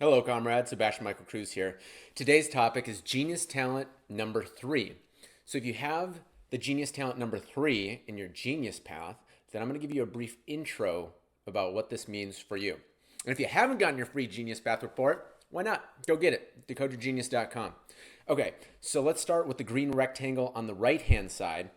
Hello, comrade. Sebastian Michael Cruz here. Today's topic is genius talent number three. So, if you have the genius talent number three in your genius path, then I'm going to give you a brief intro about what this means for you. And if you haven't gotten your free genius path report, why not? Go get it. decodergenius.com. Okay, so let's start with the green rectangle on the right hand side.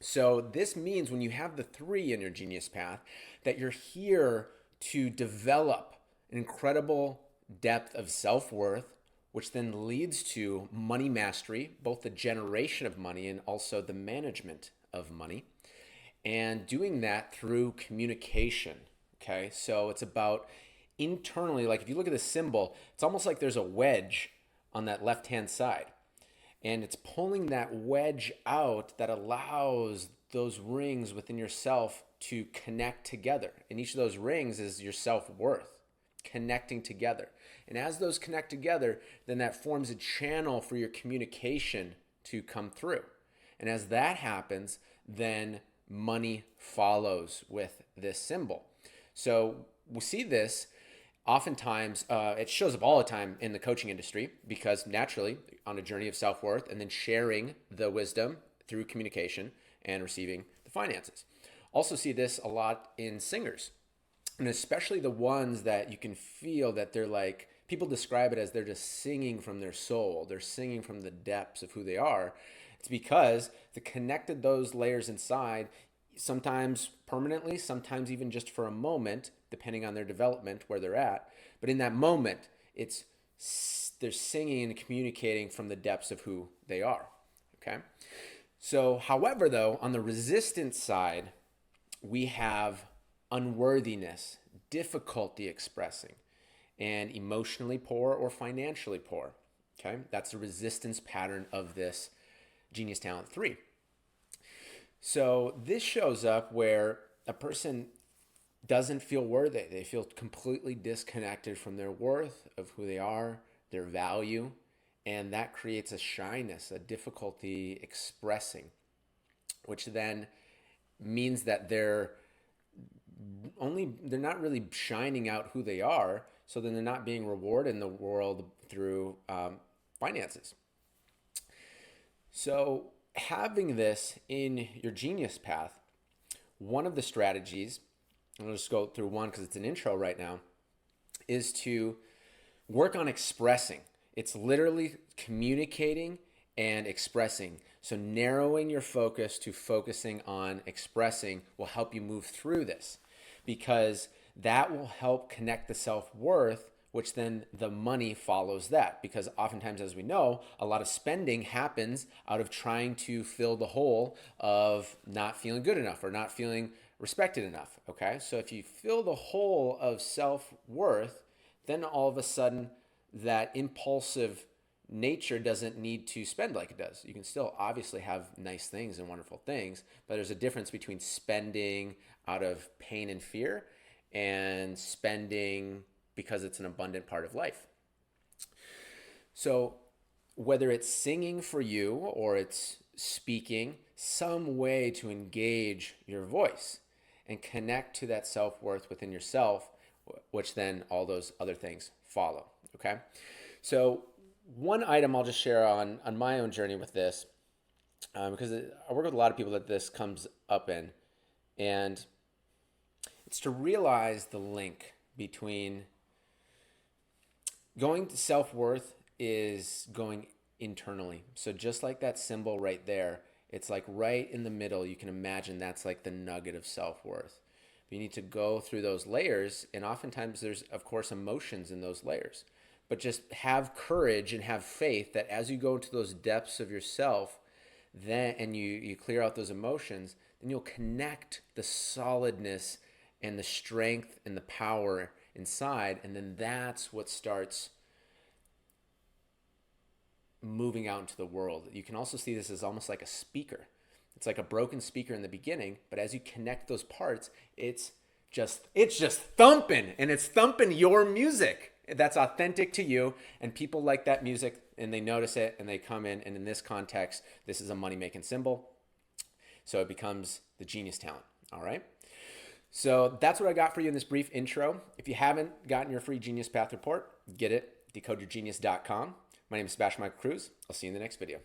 So, this means when you have the three in your genius path, that you're here to develop an incredible depth of self worth, which then leads to money mastery, both the generation of money and also the management of money. And doing that through communication. Okay, so it's about internally, like if you look at the symbol, it's almost like there's a wedge on that left hand side. And it's pulling that wedge out that allows those rings within yourself to connect together. And each of those rings is your self worth connecting together. And as those connect together, then that forms a channel for your communication to come through. And as that happens, then money follows with this symbol. So we see this oftentimes, it shows up all the time in the coaching industry because naturally, on a journey of self worth and then sharing the wisdom through communication and receiving the finances. Also, see this a lot in singers, and especially the ones that you can feel that they're like, people describe it as they're just singing from their soul, they're singing from the depths of who they are. It's because the connected those layers inside, sometimes permanently, sometimes even just for a moment, depending on their development, where they're at. But in that moment, it's they're singing and communicating from the depths of who they are. Okay. So, however, though, on the resistance side, we have unworthiness, difficulty expressing, and emotionally poor or financially poor. Okay, that's the resistance pattern of this Genius Talent 3. So this shows up where a person doesn't feel worthy. They feel completely disconnected from their worth, of who they are, their value, and that creates a shyness, a difficulty expressing, which then means that they're not really shining out who they are, so then they're not being rewarded in the world through finances. So having this in your genius path, one of the strategies, I'm going to just go through one because it's an intro right now, is to work on expressing. It's literally communicating and expressing. So narrowing your focus to focusing on expressing will help you move through this, because that will help connect the self-worth, which then the money follows that. Because oftentimes, as we know, a lot of spending happens out of trying to fill the hole of not feeling good enough or not feeling respected enough. Okay, so if you fill the hole of self-worth, then all of a sudden that impulsive nature doesn't need to spend like it does. You can still obviously have nice things and wonderful things, but there's a difference between spending out of pain and fear and spending because it's an abundant part of life. So whether it's singing for you or it's speaking, some way to engage your voice and connect to that self-worth within yourself, which then all those other things follow. Okay, so one item I'll just share on my own journey with this, because I work with a lot of people that this comes up in, and it's to realize the link between going to self-worth is going internally. So just like that symbol right there, it's like right in the middle. You can imagine that's like the nugget of self-worth. But you need to go through those layers, and oftentimes there's, of course, emotions in those layers. But just have courage and have faith that as you go into those depths of yourself, then and you clear out those emotions, then you'll connect the solidness and the strength and the power inside, and then that's what starts moving out into the world. You can also see this as almost like a speaker. It's like a broken speaker in the beginning, but as you connect those parts, it's just thumping, and it's thumping your music that's authentic to you, and people like that music and they notice it and they come in, and in this context, this is a money making symbol. So it becomes the genius talent. All right. So that's what I got for you in this brief intro. If you haven't gotten your free Genius Path report, get it, decodeyourgenius.com. My name is Sebastian Michael Cruz. I'll see you in the next video.